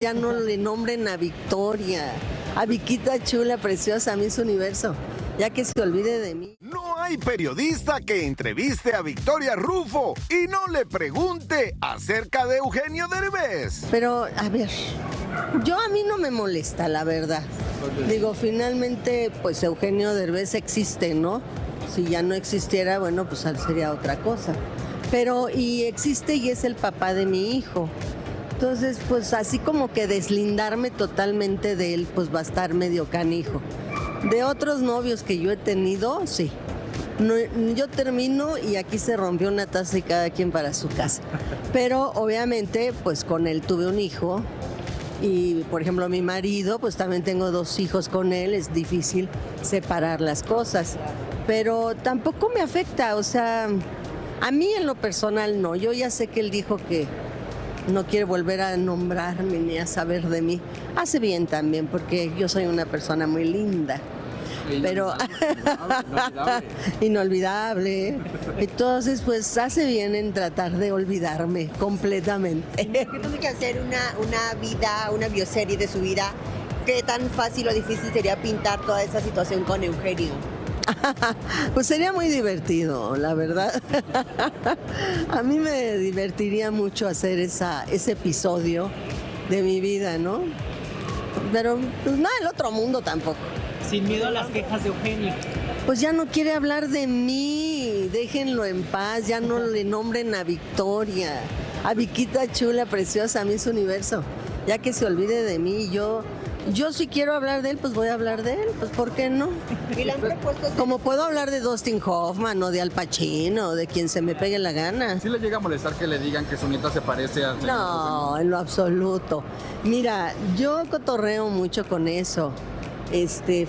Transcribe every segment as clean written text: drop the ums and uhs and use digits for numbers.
Ya no le nombren a Victoria, a Viquita chula, preciosa, Miss Universo, ya que se olvide de mí. No hay periodista que entreviste a Victoria Rufo y no le pregunte acerca de Eugenio Derbez. Pero, a ver, a mí no me molesta, la verdad. Digo, finalmente, pues Eugenio Derbez existe, ¿no? Si ya no existiera, bueno, pues sería otra cosa. Pero, y existe y es el papá de mi hijo. Entonces, pues así como que deslindarme totalmente de él, pues va a estar medio canijo. De otros novios que yo he tenido, sí. No, yo termino y aquí se rompió una taza y cada quien para su casa. Pero obviamente, pues con él tuve un hijo. Y, por ejemplo, mi marido, pues también tengo 2 hijos con él. Es difícil separar las cosas. Pero tampoco me afecta, o sea, a mí en lo personal no. Yo ya sé que él dijo que no quiere volver a nombrarme ni a saber de mí. Hace bien también, porque yo soy una persona muy linda. Pero inolvidable. Entonces, pues hace bien en tratar de olvidarme completamente. ¿Qué tiene que hacer una bioserie de su vida? ¿Qué tan fácil o difícil sería pintar toda esa situación con Eugenio? Pues sería muy divertido, la verdad. A mí me divertiría mucho hacer ese episodio de mi vida, ¿no? Pero pues nada, el otro mundo tampoco. Sin miedo a las quejas de Eugenio. Pues ya no quiere hablar de mí, déjenlo en paz, ya no le nombren a Victoria, a Viquita chula, preciosa, Miss Universo, ya que se olvide de mí. Yo si quiero hablar de él, pues voy a hablar de él, pues ¿por qué no? ¿Y le han propuesto? Como puedo hablar de Dustin Hoffman o de Al Pacino o de quien se me pegue la gana. ¿Sí le llega a molestar que le digan que su nieta se parece al señor? No, en lo absoluto. Mira, yo cotorreo mucho con eso.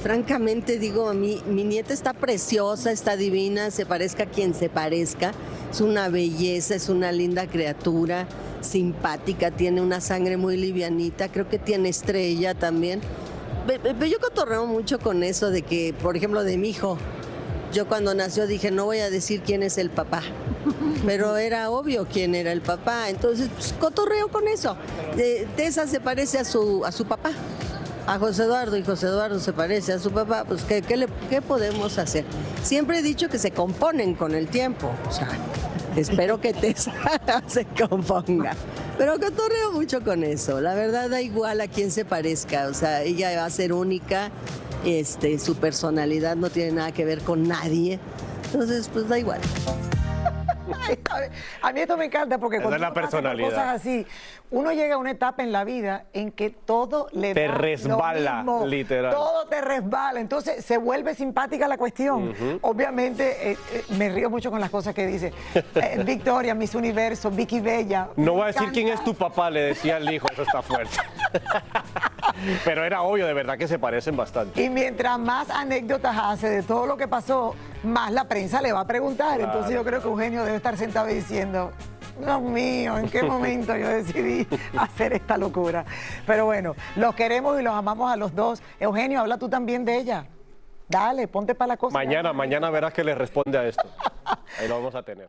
Francamente digo, mi nieta está preciosa, está divina, se parezca a quien se parezca. Es una belleza, es una linda criatura, simpática, tiene una sangre muy livianita, creo que tiene estrella también. Pero yo cotorreo mucho con eso de que, por ejemplo, de mi hijo. Yo cuando nació dije, no voy a decir quién es el papá, pero era obvio quién era el papá. Entonces, pues, cotorreo con eso. Tessa se parece a su papá. A José Eduardo, y José Eduardo se parece a su papá, pues ¿qué podemos hacer? Siempre he dicho que se componen con el tiempo, o sea, espero que Tessa se componga. Pero cotorreo mucho con eso, la verdad da igual a quién se parezca, o sea, ella va a ser única, su personalidad no tiene nada que ver con nadie, entonces pues da igual. A mí esto me encanta porque cuando uno pasa por cosas así, uno llega a una etapa en la vida en que todo le te da resbala, lo mismo, literal. todo te resbala, entonces se vuelve simpática la cuestión. Obviamente me río mucho con las cosas que dice. Victoria, Miss Universo, Vicky Bella. No voy a decir quién es tu papá, le decía el hijo, eso está fuerte. Pero era obvio, de verdad que se parecen bastante. Y mientras más anécdotas hace de todo lo que pasó, más la prensa le va a preguntar. Claro. Entonces yo creo que Eugenio debe estar sentado y diciendo, Dios mío, ¿en qué momento yo decidí hacer esta locura? Pero bueno, los queremos y los amamos a los dos. Eugenio, habla tú también de ella. Dale, ponte para la cosa. Mañana verás que le responde a esto. Ahí lo vamos a tener.